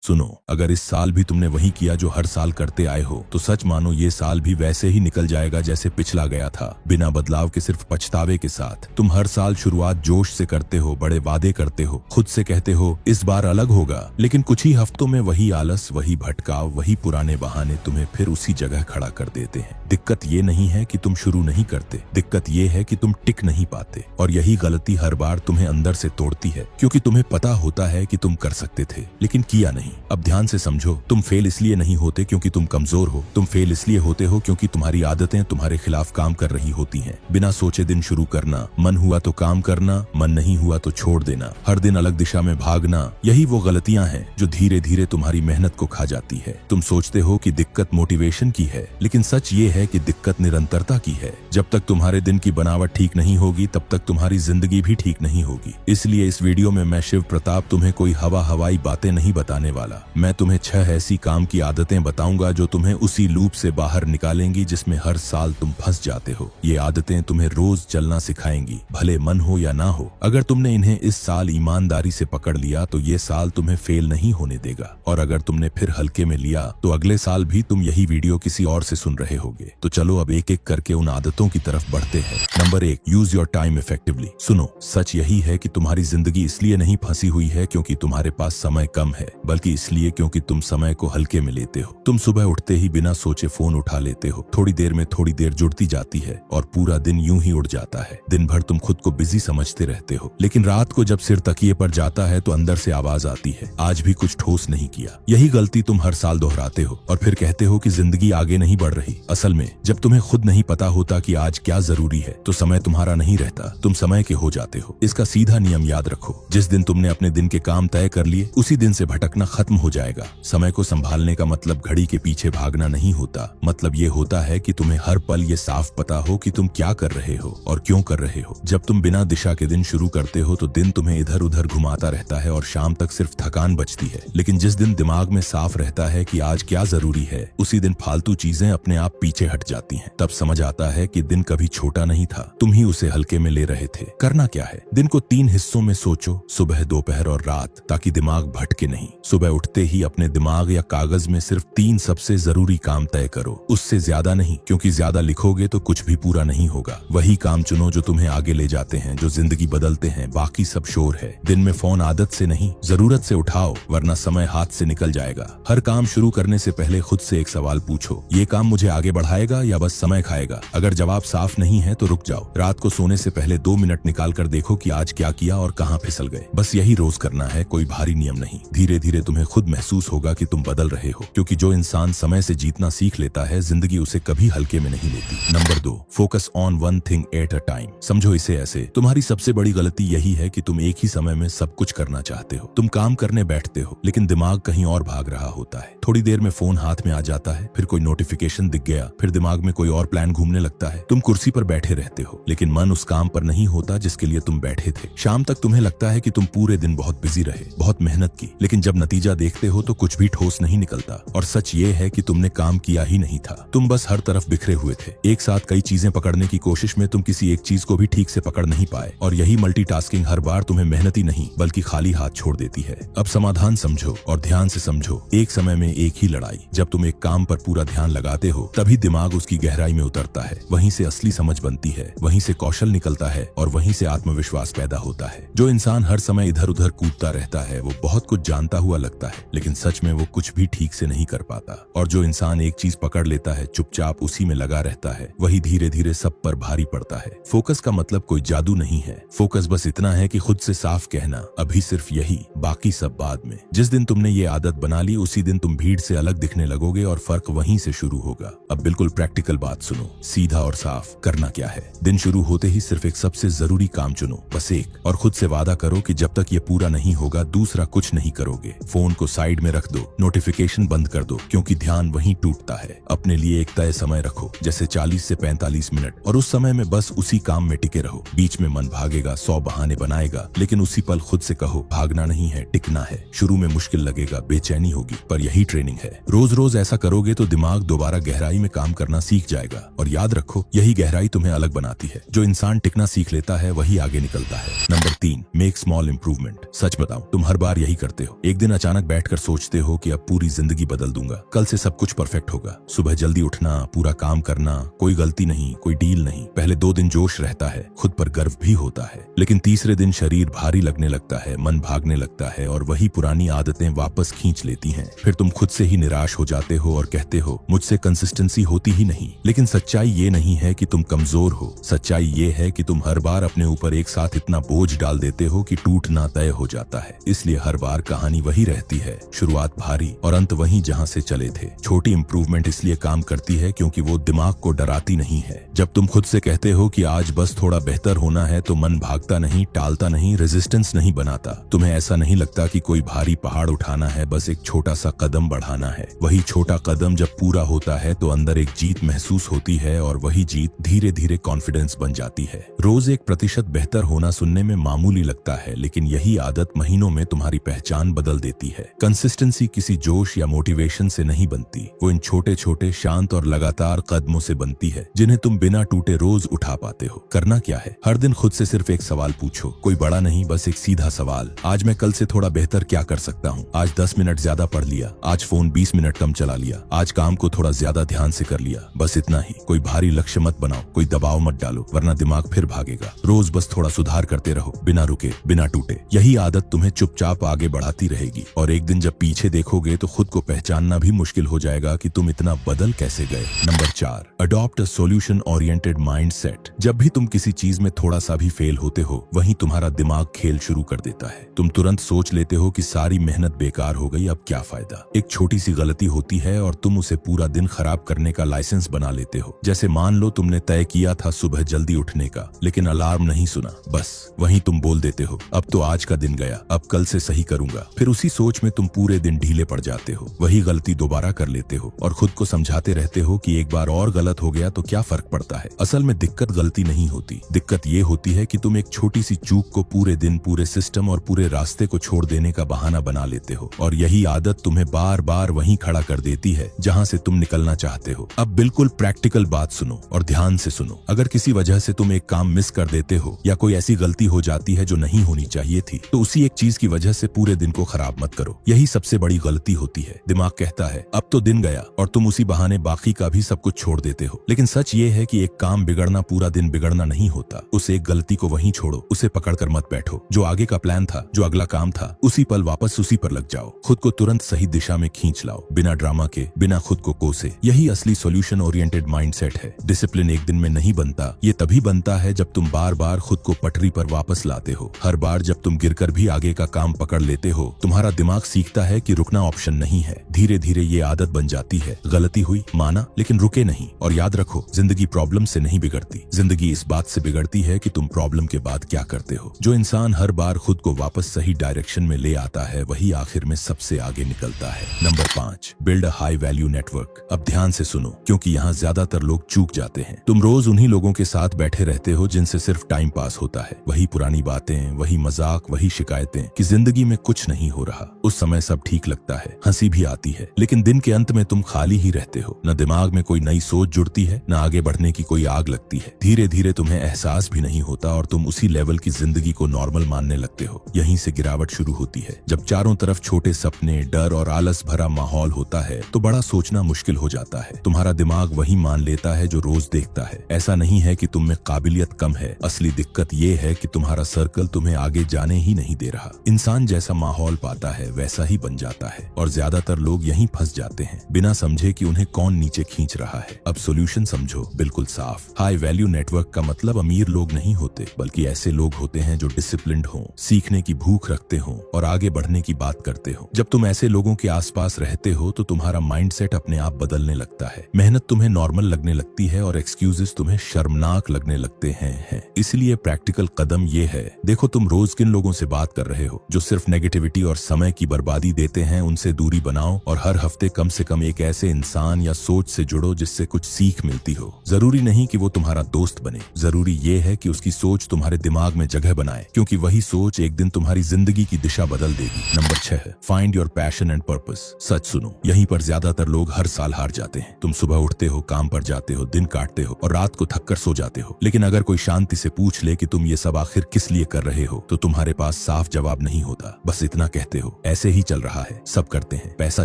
सुनो, अगर इस साल भी तुमने वही किया जो हर साल करते आए हो तो सच मानो ये साल भी वैसे ही निकल जाएगा जैसे पिछला गया था, बिना बदलाव के, सिर्फ पछतावे के साथ। तुम हर साल शुरुआत जोश से करते हो, बड़े वादे करते हो, खुद से कहते हो इस बार अलग होगा, लेकिन कुछ ही हफ्तों में वही आलस, वही भटकाव, वही पुराने बहाने तुम्हें फिर उसी जगह खड़ा कर देते हैं। दिक्कत ये नहीं है कि तुम शुरू नहीं करते, दिक्कत ये है कि तुम टिक नहीं पाते, और यही गलती हर बार तुम्हें अंदर से तोड़ती है, क्योंकि तुम्हें पता होता है कि तुम कर सकते थे लेकिन किया नहीं। अब ध्यान से समझो, तुम फेल इसलिए नहीं होते क्योंकि तुम कमजोर हो, तुम फेल इसलिए होते हो क्योंकि तुम्हारी आदतें तुम्हारे खिलाफ काम कर रही होती हैं। बिना सोचे दिन शुरू करना, मन हुआ तो काम करना, मन नहीं हुआ तो छोड़ देना, हर दिन अलग दिशा में भागना, यही वो गलतियां हैं जो धीरे धीरे तुम्हारी मेहनत को खा जाती है। तुम सोचते हो कि दिक्कत मोटिवेशन की है, लेकिन सच ये है कि दिक्कत निरंतरता की है। जब तक तुम्हारे दिन की बनावट ठीक नहीं होगी तब तक तुम्हारी जिंदगी भी ठीक नहीं होगी। इसलिए इस वीडियो में मैं शिव प्रताप तुम्हें कोई हवाई बातें नहीं बताने वाला। मैं तुम्हें 6 ऐसी काम की आदतें बताऊंगा जो तुम्हें उसी लूप से बाहर निकालेंगी जिसमें हर साल तुम फंस जाते हो। ये आदतें तुम्हें रोज चलना सिखाएंगी, भले मन हो या ना हो। अगर तुमने इन्हें इस साल ईमानदारी से पकड़ लिया तो ये साल तुम्हें फेल नहीं होने देगा, और अगर तुमने फिर हल्के में लिया तो अगले साल भी तुम यही वीडियो किसी और से सुन रहे होगे। तो चलो अब एक एक करके उन आदतों की तरफ बढ़ते हैं। Number 1, use your time effectively. सुनो, सच यही है कि तुम्हारी जिंदगी इसलिए नहीं फंसी हुई है क्योंकि तुम्हारे पास समय कम है, बल्कि इसलिए क्योंकि तुम समय को हल्के में लेते हो। तुम सुबह उठते ही बिना सोचे फोन उठा लेते हो, थोड़ी देर में थोड़ी देर जुड़ती जाती है और पूरा दिन यूं ही उड़ जाता है। दिन भर तुम खुद को बिजी समझते रहते हो, लेकिन रात को जब सिर तकिए पर जाता है तो अंदर से आवाज आती है, आज भी कुछ ठोस नहीं किया। यही गलती तुम हर साल दोहराते हो और फिर कहते हो कि जिंदगी आगे नहीं बढ़ रही। असल में जब तुम्हें खुद नहीं पता होता कि आज क्या जरूरी है तो समय तुम्हारा नहीं रहता, तुम समय के हो जाते हो। इसका सीधा नियम याद रखो, जिस दिन तुमने अपने दिन के काम तय कर लिए उसी दिन से भटकना खत्म हो जाएगा। समय को संभालने का मतलब घड़ी के पीछे भागना नहीं होता, मतलब ये होता है कि तुम्हें हर पल ये साफ पता हो कि तुम क्या कर रहे हो और क्यों कर रहे हो। जब तुम बिना दिशा के दिन शुरू करते हो तो दिन तुम्हें इधर उधर घुमाता रहता है और शाम तक सिर्फ थकान बचती है, लेकिन जिस दिन दिमाग में साफ रहता है कि आज क्या जरूरी है, उसी दिन फालतू चीजें अपने आप पीछे हट जाती हैं। तब समझ आता है कि दिन कभी छोटा नहीं था, तुम ही उसे हल्के में ले रहे थे। करना क्या है, दिन को 3 हिस्सों में सोचो, सुबह, दोपहर और रात, ताकि दिमाग भटके नहीं। सुबह उठते ही अपने दिमाग या कागज में सिर्फ 3 सबसे जरूरी काम तय करो, उससे ज्यादा नहीं, क्योंकि ज्यादा लिखोगे तो कुछ भी पूरा नहीं होगा। वही काम चुनो जो तुम्हें आगे ले जाते हैं, जो जिंदगी बदलते हैं, बाकी सब शोर है। दिन में फोन आदत से नहीं, जरूरत से उठाओ, वरना समय हाथ से निकल जाएगा। हर काम शुरू करने से पहले खुद से एक सवाल पूछो, ये काम मुझे आगे बढ़ाएगा या बस समय खाएगा? अगर जवाब साफ नहीं है तो रुक जाओ। रात को सोने से पहले 2 मिनट निकाल कर देखो कि आज क्या किया और कहाँ फिसल गए। बस यही रोज करना है, कोई भारी नियम नहीं। धीरे धीरे तुम्हें खुद महसूस होगा कि तुम बदल रहे हो, क्योंकि जो इंसान समय से जीतना सीख लेता है जिंदगी उसे कभी हल्के में नहीं लेती। Number 2, focus on one thing at a time. समझो इसे ऐसे, तुम्हारी सबसे बड़ी गलती यही है कि तुम एक ही समय में सब कुछ करना चाहते हो। तुम काम करने बैठते हो लेकिन दिमाग कहीं और भाग रहा होता है। थोड़ी देर में फोन हाथ में आ जाता है, फिर कोई नोटिफिकेशन दिख गया, फिर दिमाग में कोई और प्लान घूमने लगता है। तुम कुर्सी पर बैठे रहते हो लेकिन मन उस काम पर नहीं होता जिसके लिए तुम बैठे थे। शाम तक तुम्हें लगता है कि तुम पूरे दिन बहुत बिजी रहे, बहुत मेहनत की, लेकिन जब नतीजा देखते हो तो कुछ भी ठोस नहीं निकलता। और सच ये है कि तुमने काम किया ही नहीं था, तुम बस हर तरफ बिखरे हुए थे। एक साथ कई चीजें पकड़ने की कोशिश में तुम किसी एक चीज को भी ठीक से पकड़ नहीं पाए, और यही मल्टीटास्किंग हर बार तुम्हें मेहनती नहीं बल्कि खाली हाथ छोड़ देती है। अब समाधान समझो और ध्यान से समझो। एक समय में एक ही लड़ाई। जब तुम एक काम पर पूरा ध्यान लगाते हो तभी दिमाग उसकी गहराई में उतरता है, वहीं से असली समझ बनती है, वहीं से कौशल निकलता है और वहीं से आत्मविश्वास पैदा होता है। जो इंसान हर समय इधर उधर कूदता रहता है वो बहुत कुछ जानता हुआ लगता है, लेकिन सच में वो कुछ भी ठीक से नहीं कर पाता। और जो इंसान एक चीज पकड़ लेता है, चुपचाप उसी में लगा रहता है, वही धीरे धीरे सब पर भारी पड़ता है। फोकस का मतलब कोई जादू नहीं है, फोकस बस इतना है कि खुद से साफ कहना, अभी सिर्फ यही, बाकी सब बाद में। जिस दिन तुमने ये आदत बना ली उसी दिन तुम भीड़ से अलग दिखने लगोगे और फर्क वहीं से शुरू होगा। अब बिल्कुल प्रैक्टिकल बात सुनो, सीधा और साफ। करना क्या है, दिन शुरू होते ही सिर्फ एक सबसे जरूरी काम चुनो, बस एक, और खुद से वादा करो कि जब तक ये पूरा नहीं होगा दूसरा कुछ नहीं करोगे। फोन को साइड में रख दो, नोटिफिकेशन बंद कर दो, क्योंकि ध्यान वहीं टूटता है। अपने लिए एक तय समय रखो, जैसे 40 से 45 मिनट, और उस समय में बस उसी काम में टिके रहो। बीच में मन भागेगा, 100 बहाने बनाएगा, लेकिन उसी पल खुद से कहो भागना नहीं है, टिकना है। शुरू में मुश्किल लगेगा, बेचैनी होगी, पर यही ट्रेनिंग है। रोज रोज ऐसा करोगे तो दिमाग दोबारा गहराई में काम करना सीख जाएगा। और याद रखो, यही गहराई तुम्हें अलग बनाती है। जो इंसान टिकना सीख लेता है वही आगे निकलता है। Number 3, make small improvement. सच बताओ, तुम हर बार यही करते हो। एक दिन अचानक अचानक बैठकर सोचते हो कि अब पूरी जिंदगी बदल दूंगा, कल से सब कुछ परफेक्ट होगा। सुबह जल्दी उठना, पूरा काम करना, कोई गलती नहीं, कोई डील नहीं। पहले 2 दिन जोश रहता है, खुद पर गर्व भी होता है, लेकिन तीसरे दिन शरीर भारी लगने लगता है, मन भागने लगता है और वही पुरानी आदतें वापस खींच लेती हैं। फिर तुम खुद से ही निराश हो जाते हो और कहते हो मुझसे कंसिस्टेंसी होती ही नहीं। लेकिन सच्चाई ये नहीं है कि तुम कमजोर हो, सच्चाई ये है कि तुम हर बार अपने ऊपर एक साथ इतना बोझ डाल देते हो कि टूटना तय हो जाता है। इसलिए हर बार कहानी वही रहती है, शुरुआत भारी और अंत वहीं जहां से चले थे। छोटी इंप्रूवमेंट इसलिए काम करती है क्योंकि वो दिमाग को डराती नहीं है। जब तुम खुद से कहते हो कि आज बस थोड़ा बेहतर होना है तो मन भागता नहीं, टालता नहीं, रेजिस्टेंस नहीं बनाता। तुम्हें ऐसा नहीं लगता कि कोई भारी पहाड़ उठाना है, बस एक छोटा सा कदम बढ़ाना है। वही छोटा कदम जब पूरा होता है तो अंदर एक जीत महसूस होती है और वही जीत धीरे धीरे कॉन्फिडेंस बन जाती है। रोज 1% बेहतर होना सुनने में मामूली लगता है, लेकिन यही आदत महीनों में तुम्हारी पहचान बदल देती है। कंसिस्टेंसी किसी जोश या मोटिवेशन से नहीं बनती, वो इन छोटे छोटे शांत और लगातार कदमों से बनती है जिन्हें तुम बिना टूटे रोज उठा पाते हो। करना क्या है? हर दिन खुद से सिर्फ एक सवाल पूछो, कोई बड़ा नहीं, बस एक सीधा सवाल। आज मैं कल से थोड़ा बेहतर क्या कर सकता हूँ? आज 10 मिनट ज्यादा पढ़ लिया, आज फोन 20 मिनट कम चला लिया, आज काम को थोड़ा ज्यादा ध्यान से कर लिया। बस इतना ही। कोई भारी लक्ष्य मत बनाओ, कोई दबाव मत डालो, वरना दिमाग फिर भागेगा। रोज बस थोड़ा सुधार करते रहो, बिना रुके, बिना टूटे। यही आदत तुम्हें चुपचाप आगे बढ़ाती रहेगी और एक दिन जब पीछे देखोगे तो खुद को पहचानना भी मुश्किल हो जाएगा कि तुम इतना बदल कैसे गए। Number 4, adopt a solution oriented mindset. जब भी तुम किसी चीज में थोड़ा सा भी फेल होते हो, वहीं तुम्हारा दिमाग खेल शुरू कर देता है। तुम तुरंत सोच लेते हो कि सारी मेहनत बेकार हो गई, अब क्या फायदा। एक छोटी सी गलती होती है और तुम उसे पूरा दिन खराब करने का लाइसेंस बना लेते हो। जैसे मान लो तुमने तय किया था सुबह जल्दी उठने का, लेकिन अलार्म नहीं सुना। बस वहीं तुम बोल देते हो अब तो आज का दिन गया, अब कल से सही करूंगा। फिर उसी सोच में तुम पूरे दिन ढीले पड़ जाते हो, वही गलती दोबारा कर लेते हो और खुद को समझाते रहते हो कि एक बार और गलत हो गया तो क्या फर्क पड़ता है। असल में दिक्कत गलती नहीं होती, दिक्कत ये होती है कि तुम एक छोटी सी चूक को पूरे दिन, पूरे सिस्टम और पूरे रास्ते को छोड़ देने का बहाना बना लेते हो और यही आदत तुम्हें बार बार वहीं खड़ा कर देती है जहां से तुम निकलना चाहते हो। अब बिल्कुल प्रैक्टिकल बात सुनो और ध्यान से सुनो। अगर किसी वजह से तुम एक काम मिस कर देते हो या कोई ऐसी गलती हो जाती है जो नहीं होनी चाहिए थी, तो उसी एक चीज की वजह से पूरे दिन को खराब मत करो। यही सबसे बड़ी गलती होती है। दिमाग कहता है अब तो दिन गया और तुम उसी बहाने बाकी का भी सब कुछ छोड़ देते हो। लेकिन सच ये है कि एक काम बिगड़ना पूरा दिन बिगड़ना नहीं होता। उस एक गलती को वहीं छोड़ो, उसे पकड़कर मत बैठो। जो आगे का प्लान था, जो अगला काम था, उसी पल वापस उसी पर लग जाओ। खुद को तुरंत सही दिशा में खींच लाओ, बिना ड्रामा के, बिना खुद को कोसे। यही असली सॉल्यूशन ओरिएंटेड माइंडसेट है। डिसिप्लिन एक दिन में नहीं बनता, ये तभी बनता है जब तुम बार बार खुद को पटरी पर वापस लाते हो। हर बार जब तुम गिरकर भी आगे का काम पकड़ लेते हो, तुम्हारा दिमाग सीखता है कि रुकना ऑप्शन नहीं है। धीरे धीरे ये आदत बन जाती है। गलती हुई, माना, लेकिन रुके नहीं। और याद रखो, जिंदगी प्रॉब्लम से नहीं बिगड़ती, जिंदगी इस बात से बिगड़ती है कि तुम प्रॉब्लम के बाद क्या करते हो। जो इंसान हर बार खुद को वापस सही डायरेक्शन में ले आता है, वही आखिर में सबसे आगे निकलता है। Number 5, build a high value network. अब ध्यान से सुनो, क्योंकि यहाँ ज्यादातर लोग चूक जाते हैं। तुम रोज उन्हीं लोगों के साथ बैठे रहते हो जिनसे सिर्फ टाइम पास होता है। वही पुरानी बातें, वही मजाक, वही शिकायतें कि जिंदगी में कुछ नहीं हो रहा। उस समय सब ठीक लगता है, हंसी भी आती है, लेकिन दिन के अंत में तुम खाली ही रहते हो। न दिमाग में कोई नई सोच जुड़ती है, न आगे बढ़ने की कोई आग लगती है। धीरे धीरे तुम्हें एहसास भी नहीं होता और तुम उसी लेवल की जिंदगी को नॉर्मल मानने लगते हो। यहीं से गिरावट शुरू होती है। जब चारों तरफ छोटे सपने, डर और आलस भरा माहौल होता है तो बड़ा सोचना मुश्किल हो जाता है। तुम्हारा दिमाग वही मान लेता है जो रोज देखता है। ऐसा नहीं है कि तुम में काबिलियत कम है, असली दिक्कत ये है कि तुम्हारा सर्कल तुम्हें आगे जाने ही नहीं दे रहा। इंसान जैसा माहौल पाता है वैसा ही बन जाता है और ज्यादातर लोग यहीं फंस जाते हैं, बिना समझे कि उन्हें कौन नीचे खींच रहा है। अब सॉल्यूशन समझो, बिल्कुल साफ। हाई वैल्यू नेटवर्क का मतलब अमीर लोग नहीं होते, बल्कि ऐसे लोग होते हैं जो डिसिप्लिन्ड हों, सीखने की भूख रखते हों और आगे बढ़ने की बात करते हो। जब तुम ऐसे लोगों के आसपास रहते हो तो तुम्हारा माइंडसेट अपने आप बदलने लगता है। मेहनत तुम्हें नॉर्मल लगने लगती है और एक्सक्यूजेस तुम्हें शर्मनाक लगने लगते हैं। इसलिए प्रैक्टिकल कदम ये है, देखो तुम रोज किन लोगों से बात कर रहे हो। जो सिर्फ नेगेटिविटी और समय की बर्बादी देते हैं, उनसे दूरी बनाओ और हर हफ्ते कम से कम एक ऐसे इंसान या सोच से जुड़ो जिससे कुछ सीख मिलती हो। जरूरी नहीं कि वो तुम्हारा दोस्त बने, जरूरी ये है कि उसकी सोच तुम्हारे दिमाग में जगह बनाए, क्योंकि वही सोच एक दिन तुम्हारी जिंदगी की दिशा बदल देगी। Number 6, find your passion and purpose. सच सुनो, यहीं पर ज्यादातर लोग हर साल हार जाते हैं। तुम सुबह उठते हो, काम पर जाते हो, दिन काटते हो और रात को थककर सो जाते हो। लेकिन अगर कोई शांति से पूछ ले कि तुम ये सब आखिर किस लिए कर रहे हो, तो तुम्हारे पास साफ जवाब नहीं होता। बस इतना कहते हो, ऐसे ही चल रहा है, सब करते हैं, पैसा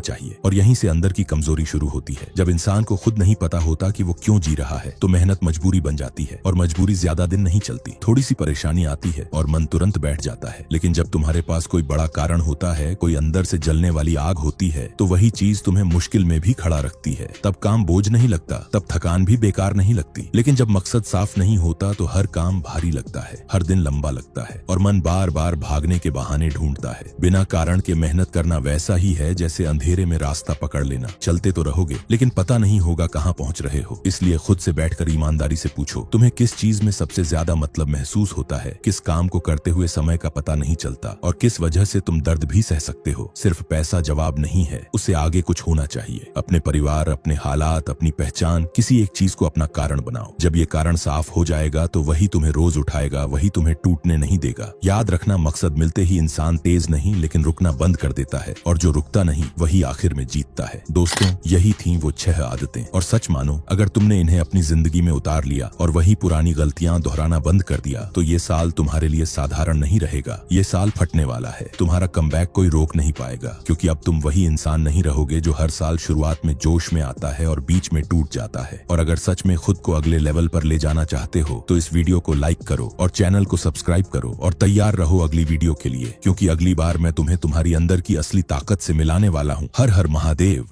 चाहिए, और यहीं से अंदर की कमजोरी शुरू होती है। जब इंसान को खुद नहीं पता होता कि वो क्यों जी रहा है तो मेहनत मजबूरी बन जाती है, और मजबूरी ज्यादा दिन नहीं चलती। थोड़ी सी परेशानी आती है और मन तुरंत बैठ जाता है, लेकिन जब तुम्हारे पास कोई बड़ा कारण होता है, कोई अंदर से जलने वाली आग होती है, तो वही चीज तुम्हें मुश्किल में भी खड़ा रखती है। तब काम बोझ नहीं लगता, तब थकान भी बेकार नहीं लगती। लेकिन जब मकसद साफ नहीं होता तो हर काम भारी लगता है, हर दिन लंबा लगता है, और मन बार बार भागने के बहाने ढूंढता है। बिना कारण के मेहनत करना वैसा ही है जैसे अंधेरे में रास्ता पकड़ लेना। चलते तो रहोगे लेकिन पता नहीं होगा कहाँ पहुँच रहे हो। इसलिए खुद से बैठकर ईमानदारी से पूछो, तुम्हें किस चीज में सबसे ज्यादा मतलब महसूस होता है? किस काम को करते हुए समय का पता नहीं चलता, और किस वजह से तुम दर्द भी सह सकते हो? सिर्फ पैसा जवाब नहीं है, उससे आगे कुछ होना चाहिए। अपने परिवार, अपने हालात, अपनी पहचान, किसी एक चीज को अपना कारण बनाओ। जब ये कारण साफ हो जाएगा तो वही तुम्हें रोज उठाएगा, वही तुम्हें टूटने नहीं देगा। याद रखना, मकसद मिलते ही इंसान तेज नहीं लेकिन रुकना बंद कर देता है, और जो रुकता नहीं वही आखिर में जीतता है। दोस्तों, यही थी वो 6 आदतें, और सच मानो अगर तुमने इन्हें अपनी जिंदगी में उतार लिया और वही पुरानी गलतियां दोहराना बंद कर दिया तो ये साल तुम्हारे लिए साधारण नहीं रहेगा। ये साल फटने वाला है। तुम्हारा कमबैक कोई रोक नहीं पाएगा, क्योंकि अब तुम वही इंसान नहीं रहोगे जो हर साल शुरुआत में जोश में आता है और बीच में टूट जाता है। और अगर सच में खुद को अगले लेवल पर ले जाना चाहते हो तो इस वीडियो को लाइक करो और चैनल को सब्सक्राइब करो, और तैयार रहो अगली वीडियो के लिए, क्योंकि अगली बार मैं तुम्हें तुम्हारी अंदर की असली ताकत से मिलाने वाला हूँ। हर हर महादेव।